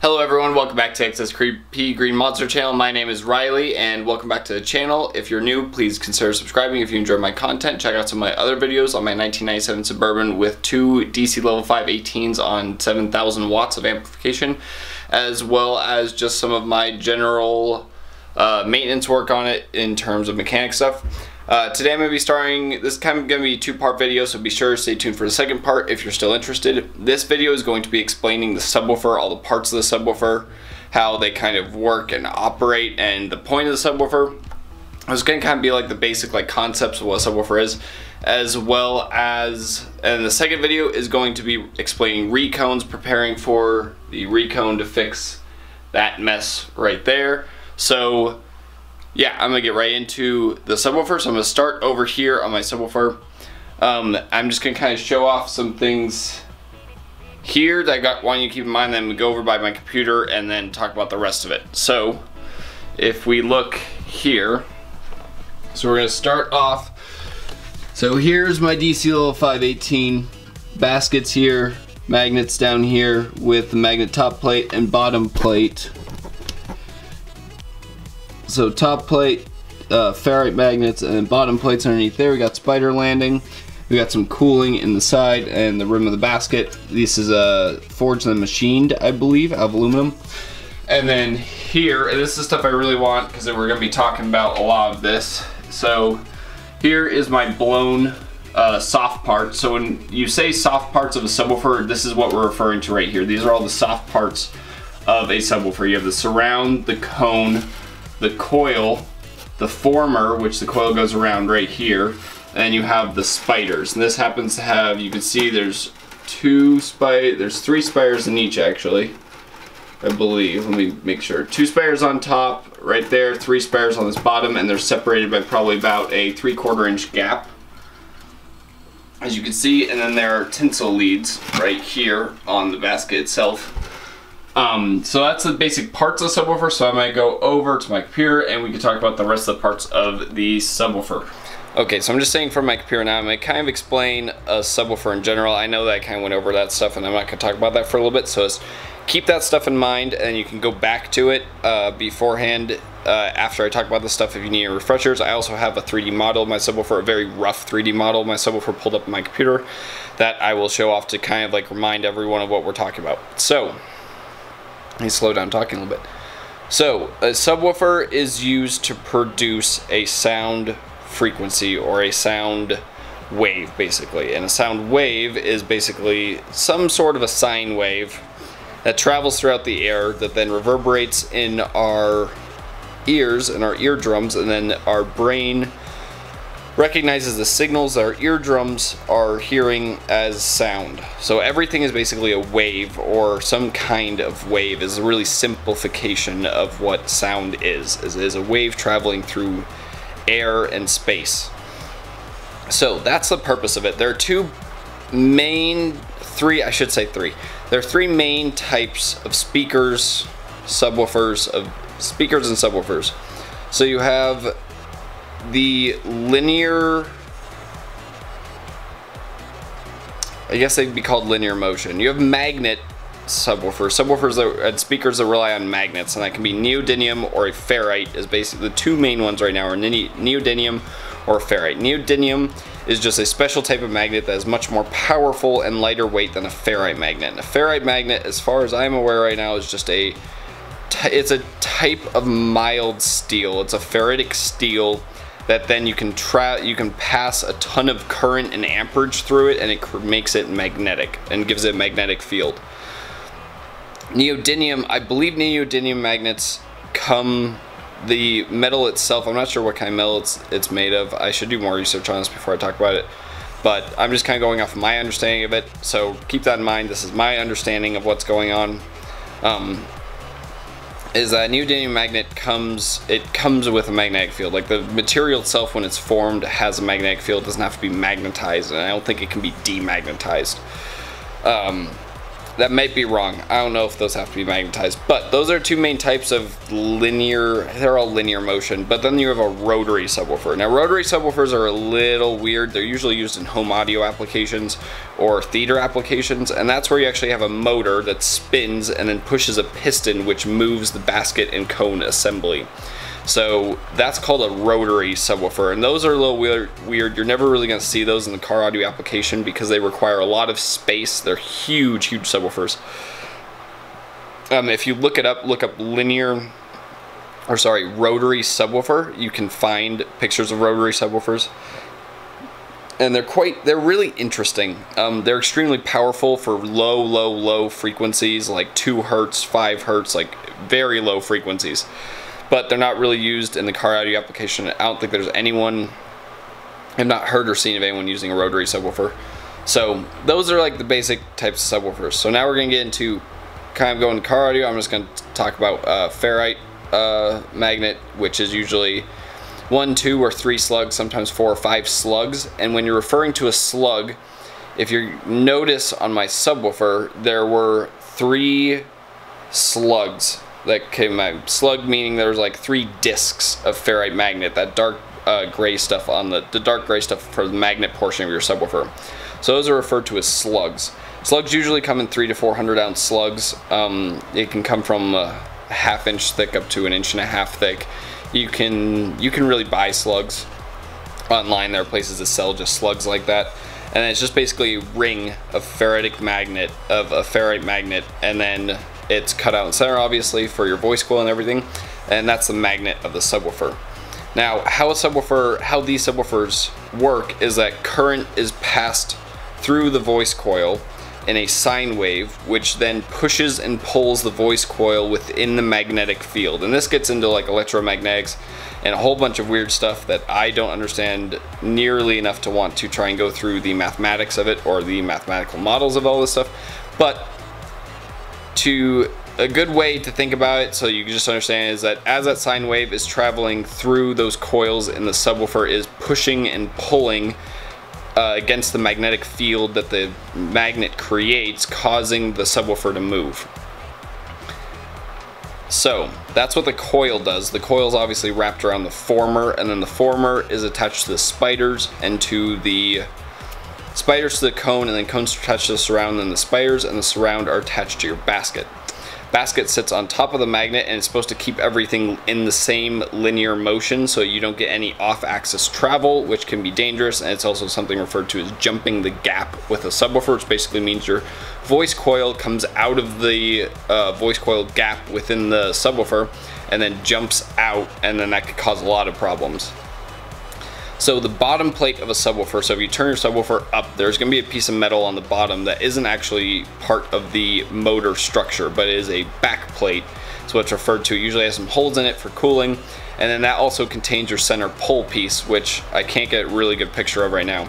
Hello everyone, welcome back to Access Creepy Green Monster channel. My name is Riley and welcome back to the channel. If you're new, please consider subscribing. If you enjoy my content, check out some of my other videos on my 1997 Suburban with two DC level 5 18s on 7,000 watts of amplification, as well as just some of my general maintenance work on it in terms of mechanic stuff. Today I'm going to be starting, this is kind of going to be a two-part video, so be sure to stay tuned for the second part if you're still interested. This video is going to be explaining the subwoofer, all the parts of the subwoofer, how they kind of work and operate, and the point of the subwoofer. It's going to kind of be like the basic concepts of what a subwoofer is, as well as, and the second video is going to be explaining recones, preparing for the recone to fix that mess right there. So yeah, I'm gonna get right into the subwoofer. So I'm gonna start over here on my subwoofer. I'm just gonna kind of show off some things here that I want you to keep in mind, then we go over by my computer and then talk about the rest of it. So if we look here, so we're gonna start off. So here's my DC level 518 baskets here, magnets down here with the magnet top plate and bottom plate. So top plate, ferrite magnets, and then bottom plates underneath there. We got spider landing. We got some cooling in the side and the rim of the basket. This is forged and machined, I believe, out of aluminum. And then here, and this is stuff I really want because we're going to be talking about a lot of this. So here is my blown soft part. So when you say soft parts of a subwoofer, this is what we're referring to right here. These are all the soft parts of a subwoofer. You have the surround, the cone, the coil, the former, which the coil goes around right here, and then you have the spiders. And this happens to have, you can see there's three spiders in each actually, I believe. Let me make sure. 2 spiders on top right there, 3 spiders on this bottom, and they're separated by probably about a 3/4 inch gap, as you can see. And then there are tinsel leads right here on the basket itself. So that's the basic parts of the subwoofer. So I might go over to my computer and we can talk about the rest of the parts of the subwoofer. Okay, so I'm just saying from my computer now, I'm going to kind of explain a subwoofer in general. I know that I kind of went over that stuff and I'm not going to talk about that for a little bit, so just keep that stuff in mind and you can go back to it beforehand after I talk about this stuff if you need any refreshers. I also have a 3D model of my subwoofer, a very rough 3D model of my subwoofer pulled up on my computer that I will show off to kind of remind everyone of what we're talking about. So let me slow down talking a little bit. So a subwoofer is used to produce a sound frequency or a sound wave basically, and a sound wave is basically some sort of a sine wave that travels throughout the air that then reverberates in our ears and our eardrums, and then our brain recognizes the signals that our eardrums are hearing as sound. So everything is basically a wave, or some kind of wave is a really simplification of what sound is a wave traveling through air and space. So that's the purpose of it. There are there are 3 main types of speakers, subwoofers, speakers and subwoofers. So you have the linear, I guess they'd be called linear motion. You have magnet subwoofers and speakers that rely on magnets, and that can be neodymium or a ferrite. Is basically the 2 main ones right now are neodymium or ferrite. Neodymium is just a special type of magnet that is much more powerful and lighter weight than a ferrite magnet. And a ferrite magnet, as far as I'm aware right now, is just it's a type of mild steel. It's a ferritic steel that then you can pass a ton of current and amperage through it, and it makes it magnetic and gives it a magnetic field. Neodymium, I believe neodymium magnets the metal itself, I'm not sure what kind of metal it's made of. I should do more research on this before I talk about it, but I'm just kind of going off of my understanding of it, so keep that in mind. This is my understanding of what's going on. Is that neodymium magnet comes with a magnetic field. Like the material itself, when it's formed, has a magnetic field. It doesn't have to be magnetized, and I don't think it can be demagnetized. That might be wrong. I don't know if those have to be magnetized, but those are two main types of linear, they're all linear motion, but then you have a rotary subwoofer. Now rotary subwoofers are a little weird. They're usually used in home audio applications or theater applications, and that's where you actually have a motor that spins and then pushes a piston which moves the basket and cone assembly. So that's called a rotary subwoofer, and those are a little weird. You're never really going to see those in the car audio application because they require a lot of space. They're huge subwoofers. If you look it up, look up rotary subwoofer, you can find pictures of rotary subwoofers. And they're really interesting. They're extremely powerful for low frequencies, like 2 hertz, 5 hertz, like very low frequencies. But they're not really used in the car audio application. I don't think there's anyone, I've not heard or seen of anyone using a rotary subwoofer. So those are like the basic types of subwoofers. So now we're going to get into kind of going to car audio. I'm just going to talk about ferrite magnet, which is usually 1, 2, or 3 slugs, sometimes 4 or 5 slugs. And when you're referring to a slug, if you notice on my subwoofer, there were 3 slugs that came out. Slug meaning there was like 3 discs of ferrite magnet, that dark gray stuff on the dark gray stuff for the magnet portion of your subwoofer. So those are referred to as slugs. Slugs usually come in 300 to 400 ounce slugs. It can come from a 1/2 inch thick up to 1.5 inches thick. You can really buy slugs online. There are places that sell just slugs like that, and it's just basically a ring of ferrite magnet, and then it's cut out in center, obviously, for your voice coil and everything, and that's the magnet of the subwoofer. Now, how these subwoofers work is that current is passed through the voice coil in a sine wave, which then pushes and pulls the voice coil within the magnetic field. And this gets into like electromagnetics and a whole bunch of weird stuff that I don't understand nearly enough to want to try and go through the mathematics of it or the mathematical models of all this stuff. But a good way to think about it, so you can just understand, is that as that sine wave is traveling through those coils in the subwoofer, is pushing and pulling against the magnetic field that the magnet creates, causing the subwoofer to move. So that's what the coil does. The coil is obviously wrapped around the former, and then the former is attached to the spiders and to the spiders to the cone, and then cones attached to the surround, and the spiders and the surround are attached to your basket. Basket sits on top of the magnet, and it's supposed to keep everything in the same linear motion so you don't get any off-axis travel, which can be dangerous. And it's also something referred to as jumping the gap with a subwoofer, which basically means your voice coil comes out of the voice coil gap within the subwoofer and then jumps out, and then that could cause a lot of problems. So the bottom plate of a subwoofer, so if you turn your subwoofer up, there's going to be a piece of metal on the bottom that isn't actually part of the motor structure, but it is a back plate. So it's referred to. It usually has some holes in it for cooling, and then that also contains your center pull piece, which I can't get a really good picture of right now.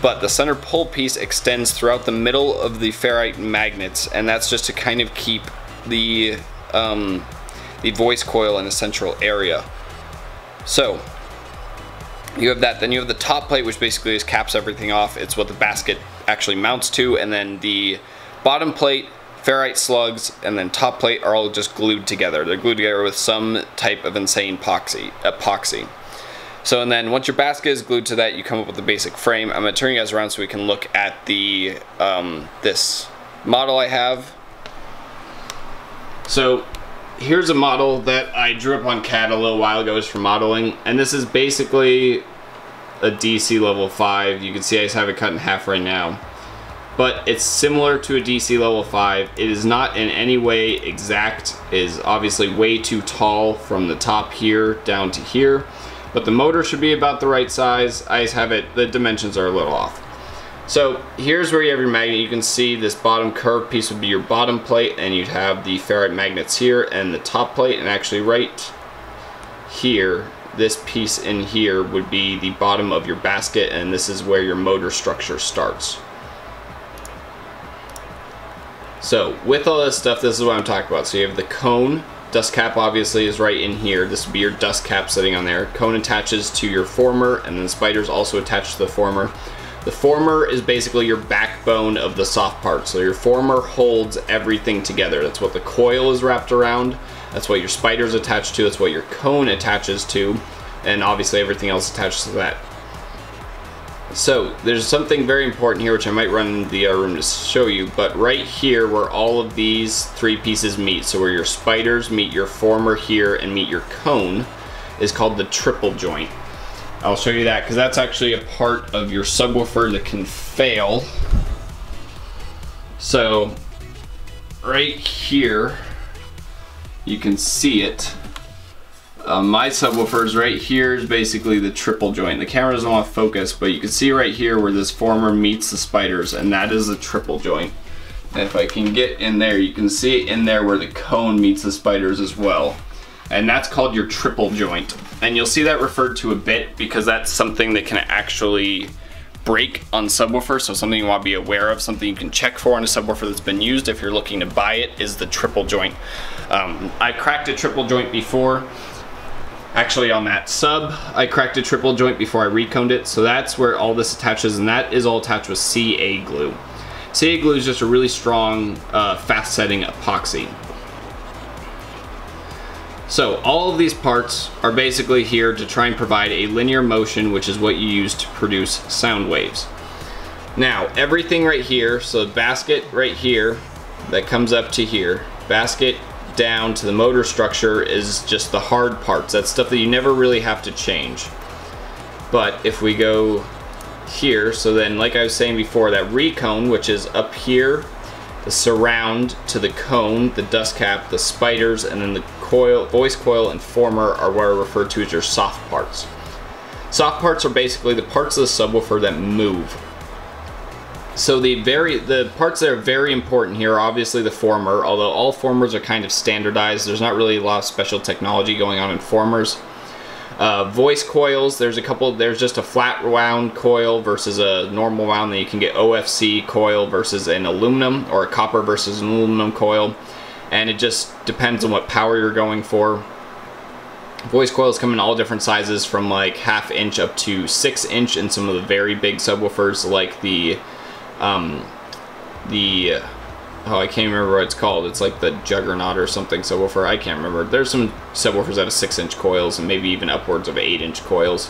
But the center pull piece extends throughout the middle of the ferrite magnets, and that's just to kind of keep the voice coil in a central area. So you have that. Then you have the top plate, which basically just caps everything off. It's what the basket actually mounts to, and then the bottom plate, ferrite slugs, and then top plate are all just glued together. They're glued together with some type of insane epoxy. So, and then once your basket is glued to that, you come up with the basic frame. I'm going to turn you guys around so we can look at the this model I have. So here's a model that I drew up on CAD a little while ago just for modeling, and this is basically a DC level 5. You can see I just have it cut in half right now, but it's similar to a DC level 5. It is not in any way exact. It is obviously way too tall from the top here down to here, but the motor should be about the right size. I just have it, the dimensions are a little off. So here's where you have your magnet. You can see this bottom curved piece would be your bottom plate, and you'd have the ferrite magnets here and the top plate, and actually right here, this piece in here would be the bottom of your basket, and this is where your motor structure starts. So with all this stuff, this is what I'm talking about. So you have the cone, dust cap obviously is right in here. This would be your dust cap sitting on there. Cone attaches to your former, and then spiders also attach to the former. The former is basically your backbone of the soft part. So your former holds everything together. That's what the coil is wrapped around. That's what your spider's attached to. That's what your cone attaches to. And obviously everything else attaches to that. So there's something very important here, which I might run in the room to show you, but right here where all of these three pieces meet, so where your spiders meet your former here and meet your cone, is called the triple joint. I'll show you that because that's actually a part of your subwoofer that can fail. So right here, you can see it. My subwoofers right here is basically the triple joint. The camera doesn't want to focus, but you can see right here where this former meets the spiders, and that is the triple joint. And if I can get in there, you can see it in there where the cone meets the spiders as well. And that's called your triple joint. And you'll see that referred to a bit because that's something that can actually break on subwoofer, so something you want to be aware of, something you can check for on a subwoofer that's been used if you're looking to buy it, is the triple joint. I cracked a triple joint before. Actually on that sub, I cracked a triple joint before I reconed it, so that's where all this attaches, and that is all attached with CA glue. CA glue is just a really strong, fast setting epoxy. So all of these parts are basically here to try and provide a linear motion, which is what you use to produce sound waves. Now everything right here, so the basket right here that comes up to here, basket down to the motor structure, is just the hard parts. That's stuff that you never really have to change. But if we go here, so then like I was saying before, that recone, which is up here, the surround to the cone, the dust cap, the spiders, and then the coil, voice coil, and former are what are referred to as your soft parts. Soft parts are basically the parts of the subwoofer that move. So the parts that are very important here are obviously the former, although all formers are kind of standardized. There's not really a lot of special technology going on in formers. Voice coils, there's just a flat wound coil versus a normal wound. Then you can get OFC coil versus an aluminum, or a copper versus an aluminum coil. And it just depends on what power you're going for. Voice coils come in all different sizes, from like 1/2 inch up to 6 inch in some of the very big subwoofers, like the oh, I can't remember what it's called. It's like the Juggernaut or something subwoofer. I can't remember. There's some subwoofers that have 6-inch coils and maybe even upwards of 8-inch coils.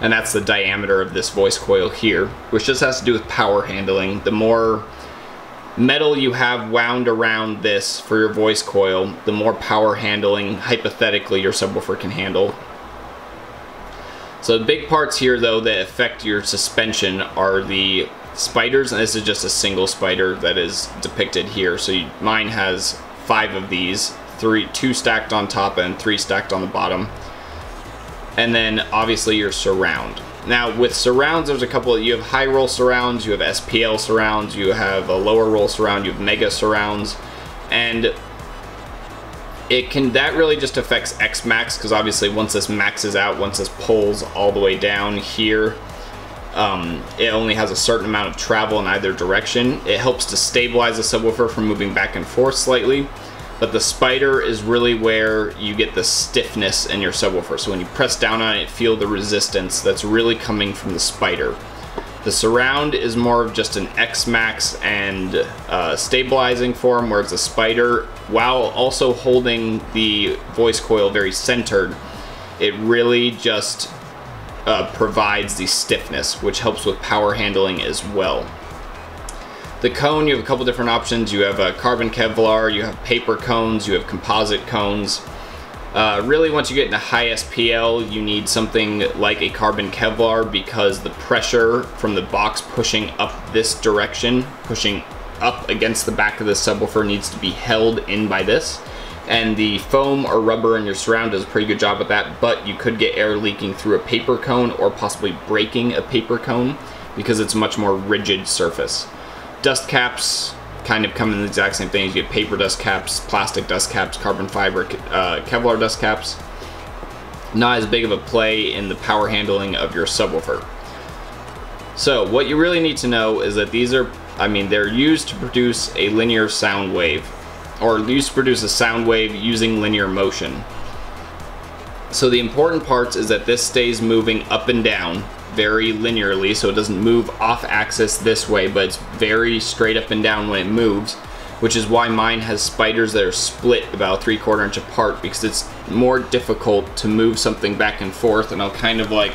And that's the diameter of this voice coil here, which just has to do with power handling. The more metal you have wound around this for your voice coil, the more power handling, hypothetically, your subwoofer can handle. So the big parts here, though, that affect your suspension are the spiders, and this is just a single spider that is depicted here. So mine has 5 of these, 2 stacked on top and 3 stacked on the bottom. And then obviously your surround. Now with surrounds, there's a couple. You have high roll surrounds, you have SPL surrounds, you have a lower roll surround, you have mega surrounds, and that really just affects X max, because obviously once this maxes out, once this pulls all the way down here, it only has a certain amount of travel in either direction. It helps to stabilize the subwoofer from moving back and forth slightly, but the spider is really where you get the stiffness in your subwoofer. So when you press down on it, feel the resistance that's really coming from the spider. The surround is more of just an X-max and stabilizing form, whereas the spider, while also holding the voice coil very centered, it really just provides the stiffness, which helps with power handling as well. The cone, you have a couple different options. You have a carbon Kevlar, you have paper cones, you have composite cones. Really, once you get into high SPL, you need something like a carbon Kevlar, because the pressure from the box pushing up this direction, pushing up against the back of the subwoofer, needs to be held in by this. And the foam or rubber in your surround does a pretty good job with that, but you could get air leaking through a paper cone or possibly breaking a paper cone because it's a much more rigid surface. Dust caps kind of come in the exact same thing. You get paper dust caps, plastic dust caps, carbon fiber, Kevlar dust caps. Not as big of a play in the power handling of your subwoofer. So what you really need to know is that these are, they're used to produce a linear sound wave, or used to produce a sound wave using linear motion. So the important parts is that this stays moving up and down very linearly, so it doesn't move off axis this way, but it's very straight up and down when it moves, which is why mine has spiders that are split about 3/4 inch apart, because it's more difficult to move something back and forth. And I'll kind of like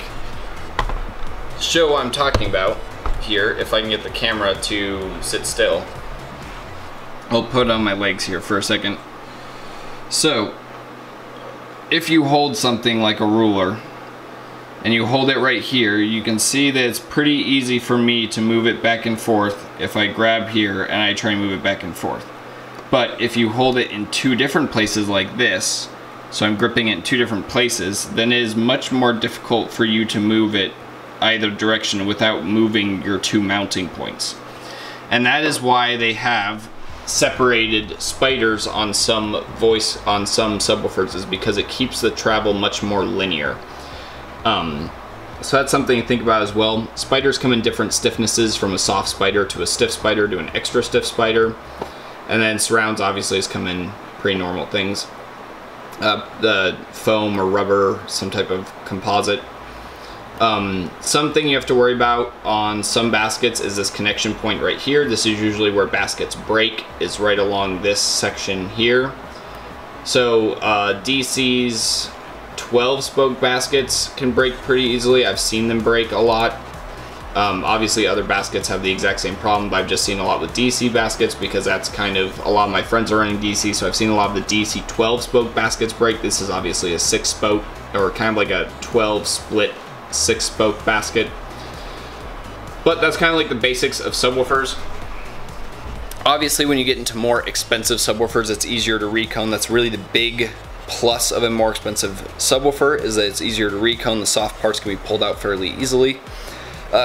show what I'm talking about here, if I can get the camera to sit still. I'll put on my legs here for a second. So, if you hold something like a ruler, and you hold it right here, you can see that it's pretty easy for me to move it back and forth if I grab here and I try and move it back and forth. But if you hold it in two different places like this, so I'm gripping it in two different places, then it is much more difficult for you to move it either direction without moving your two mounting points. And that is why they have separated spiders on some subwoofers, is because it keeps the travel much more linear. So that's something to think about as well. Spiders come in different stiffnesses, from a soft spider to a stiff spider to an extra stiff spider. And then surrounds obviously has come in pretty normal things. The foam or rubber, some type of composite. Something you have to worry about on some baskets is this connection point right here. This is usually where baskets break, is right along this section here. So DC's 12 spoke baskets can break pretty easily. I've seen them break a lot. Obviously other baskets have the exact same problem, but I've just seen a lot with DC baskets, because that's kind of, a lot of my friends are running DC, so I've seen a lot of the DC 12 spoke baskets break. This is obviously a 6 spoke, or kind of like a 12 split 6 spoke basket. But that's kind of like the basics of subwoofers. Obviously when you get into more expensive subwoofers, it's easier to recone. That's really the big plus of a more expensive subwoofer, is that it's easier to recone. The soft parts can be pulled out fairly easily.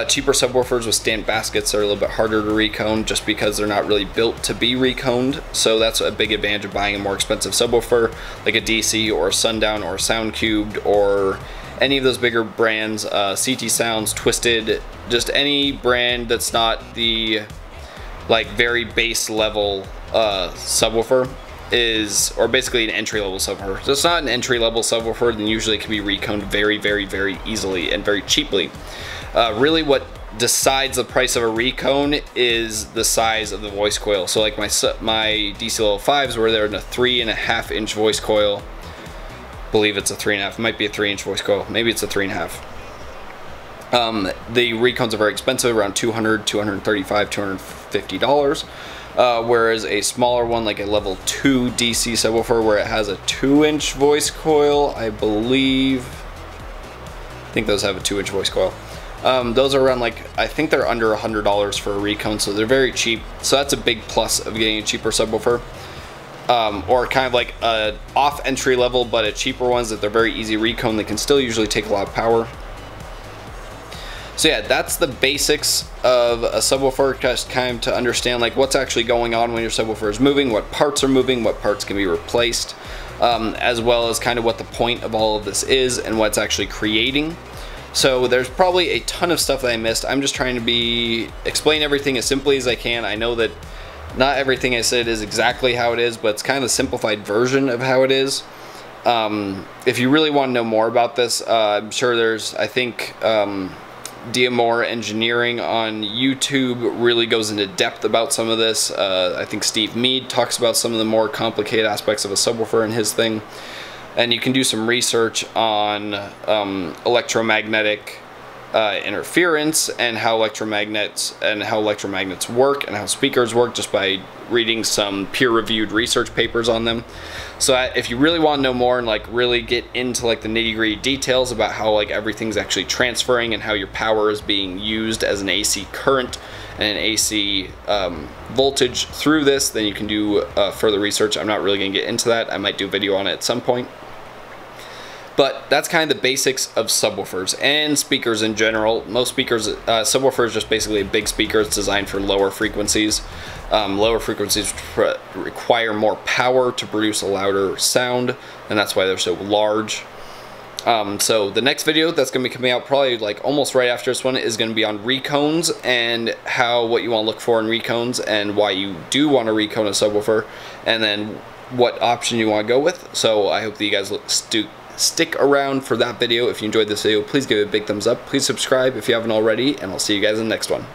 Cheaper subwoofers with stamped baskets are a little bit harder to recone, just because they're not really built to be reconed. So that's a big advantage of buying a more expensive subwoofer, like a DC or a Sundown or a Sound Cubed or any of those bigger brands, CT Sounds, Twisted, just any brand that's not the like very base level subwoofer is, or basically an entry level subwoofer. So it's not an entry level subwoofer, then usually it can be reconed very, very, very easily and very cheaply. Really what decides the price of a recone is the size of the voice coil. So like my DC Level 5s, where they're in a 3.5 inch voice coil. I believe it's a 3.5, it might be a 3-inch voice coil, maybe it's a 3.5. The recones are very expensive, around $200, $235, $250. Whereas a smaller one, like a level 2 DC subwoofer, where it has a 2-inch voice coil, I think those have a 2-inch voice coil. Those are around, like, I think they're under $100 for a recone, so they're very cheap. So that's a big plus of getting a cheaper subwoofer. Or kind of like a off entry level, but a cheaper ones that they're very easy recone. They can still usually take a lot of power. So yeah, that's the basics of a subwoofer, just kind of to understand like what's actually going on when your subwoofer is moving, what parts are moving, what parts can be replaced, as well as kind of what the point of all of this is and what it's actually creating. So there's probably a ton of stuff that I missed. I'm just trying to explain everything as simply as I can. I know that not everything I said is exactly how it is, but it's kind of a simplified version of how it is. If you really want to know more about this, I'm sure there's, I think, Diamore Engineering on YouTube really goes into depth about some of this. I think Steve Mead talks about some of the more complicated aspects of a subwoofer in his thing. And you can do some research on electromagnetic interference and how electromagnets work and how speakers work, just by reading some peer-reviewed research papers on them. So if you really want to know more and like really get into like the nitty-gritty details about how like everything's actually transferring and how your power is being used as an AC current and an AC voltage through this, then you can do further research. I'm not really going to get into that. I might do a video on it at some point. But that's kind of the basics of subwoofers and speakers in general. Most speakers, subwoofer is just basically a big speaker. It's designed for lower frequencies. Lower frequencies require more power to produce a louder sound, and that's why they're so large. So the next video that's going to be coming out probably like almost right after this one is going to be on recones and what you want to look for in recones and why you do want to recone a subwoofer, and then what option you want to go with. So I hope that you guys stick around for that video. If you enjoyed this video, please give it a big thumbs up. Please subscribe if you haven't already, and I'll see you guys in the next one.